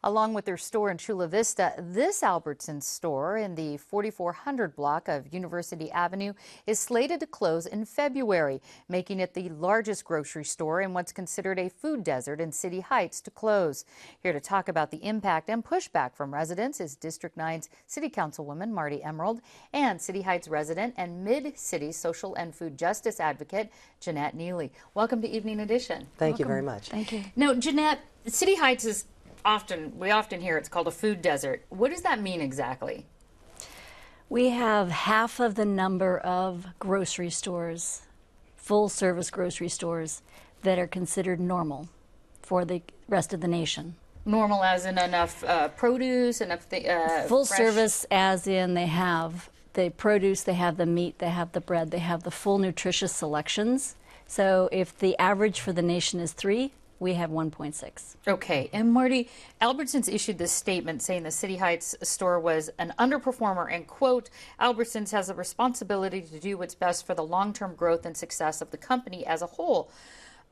Along with their store in Chula Vista, this Albertsons store in the 4400 block of University Avenue is slated to close in February, making it the largest grocery store in what's considered a food desert in City Heights to close. Here to talk about the impact and pushback from residents is District 9's City Councilwoman Marty Emerald and City Heights resident and Mid-City social and food justice advocate Jeanette Neely. Welcome to Evening Edition. Thank you very much. Thank you. Now, Jeanette, City Heights is we often hear it's called a food desert. What does that mean exactly? We have half of the number of grocery stores, full-service grocery stores, that are considered normal for the rest of the nation. Normal as in enough produce, enough full fresh... service as in they have the produce, they have the meat, they have the bread, they have the full nutritious selections. So if the average for the nation is 3, we have 1.6. Okay, and Marty, Albertsons issued this statement saying the City Heights store was an underperformer and, quote, Albertsons has a responsibility to do what's best for the long-term growth and success of the company as a whole.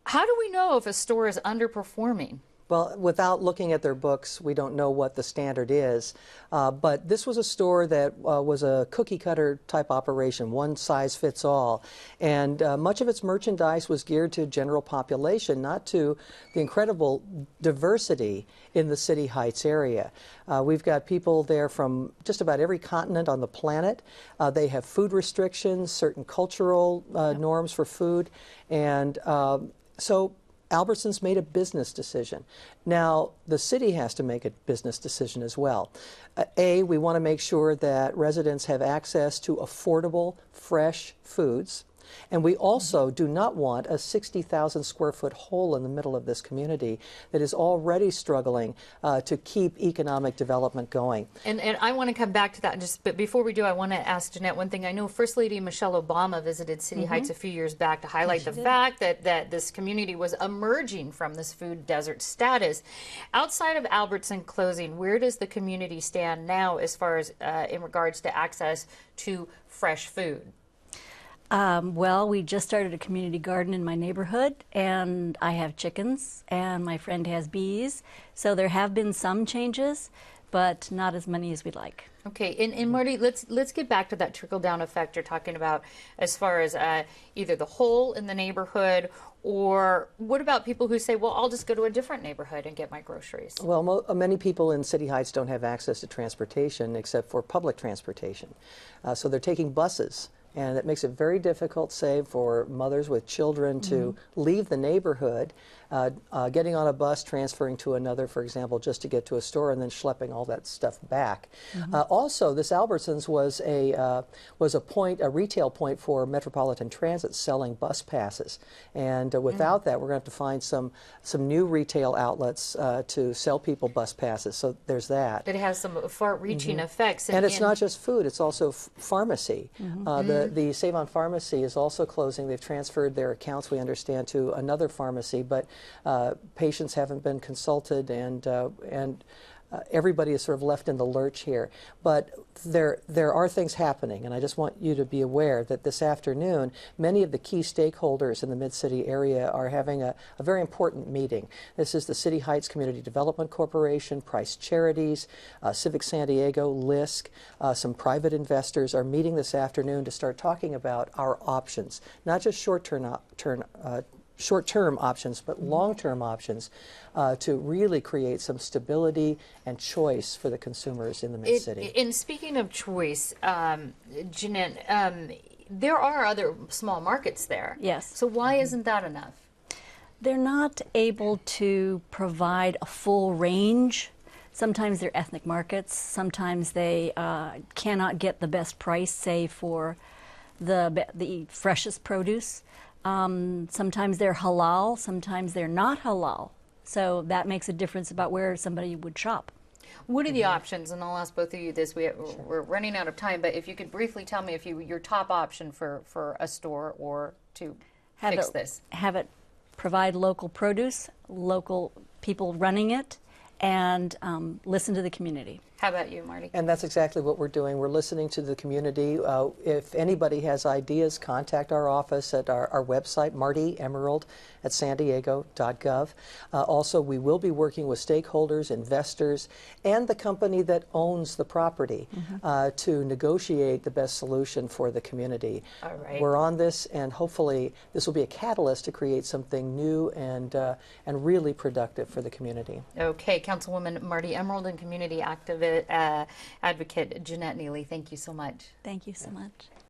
How do we know if a store is underperforming? Well, without looking at their books, we don't know what the standard is. But this was a store that was a cookie-cutter type operation, one size fits all. And much of its merchandise was geared to general population, not to the incredible diversity in the City Heights area. We've got people there from just about every continent on the planet. They have food restrictions, certain cultural norms for food. And so Albertsons made a business decision. Now, the city has to make a business decision as well. We want to make sure that residents have access to affordable, fresh foods. And we also do not want a 60,000 square foot hole in the middle of this community that is already struggling to keep economic development going. And I want to come back to that, but before we do, I want to ask Jeanette one thing. I know First Lady Michelle Obama visited City Heights a few years back to highlight the fact that this community was emerging from this food desert status. Outside of Albertsons closing, where does the community stand now as far as in regards to access to fresh food? Well, we just started a community garden in my neighborhood, and I have chickens, and my friend has bees. So there have been some changes, but not as many as we'd like. Okay, and Marty, let's get back to that trickle-down effect you're talking about as far as either the hole in the neighborhood, or what about people who say, well, I'll just go to a different neighborhood and get my groceries? Well, many people in City Heights don't have access to transportation except for public transportation. So they're taking buses. And it makes it very difficult, say, for mothers with children to leave the neighborhood, getting on a bus, transferring to another, for example, just to get to a store, and then schlepping all that stuff back. Also, this Albertsons was a retail point for Metropolitan Transit selling bus passes. And without that, we're going to have to find some new retail outlets to sell people bus passes. So there's that. It has some far-reaching effects. And it's not just food; it's also pharmacy. The Save On Pharmacy is also closing. They've transferred their accounts, we understand, to another pharmacy, but patients haven't been consulted, and everybody is sort of left in the lurch here. But there are things happening, and I just want you to be aware that this afternoon, many of the key stakeholders in the Mid-City area are having a very important meeting. This is the City Heights Community Development Corporation, Price Charities, Civic San Diego, LISC, some private investors are meeting this afternoon to start talking about our options, not just short-term options, but long-term options to really create some stability and choice for the consumers in the Mid-City. And speaking of choice, Jeanette, there are other small markets there. Yes. So why isn't that enough? They're not able to provide a full range. Sometimes they're ethnic markets. Sometimes they cannot get the best price, say, for the freshest produce. Sometimes they're halal, sometimes they're not halal. So that makes a difference about where somebody would shop. What are the options? And I'll ask both of you this. We're running out of time, but if you could briefly tell me your top option for a store or to fix this. Have it provide local produce, local people running it, and listen to the community. How about you, Marty? And that's exactly what we're doing. We're listening to the community. If anybody has ideas, contact our office at our website, martyemerald@sandiego.gov. Also, we will be working with stakeholders, investors, and the company that owns the property to negotiate the best solution for the community. All right. We're on this, and hopefully this will be a catalyst to create something new and really productive for the community. Okay, Councilwoman Marty Emerald and community advocate Jeanette Neely, thank you so much. Thank you so much.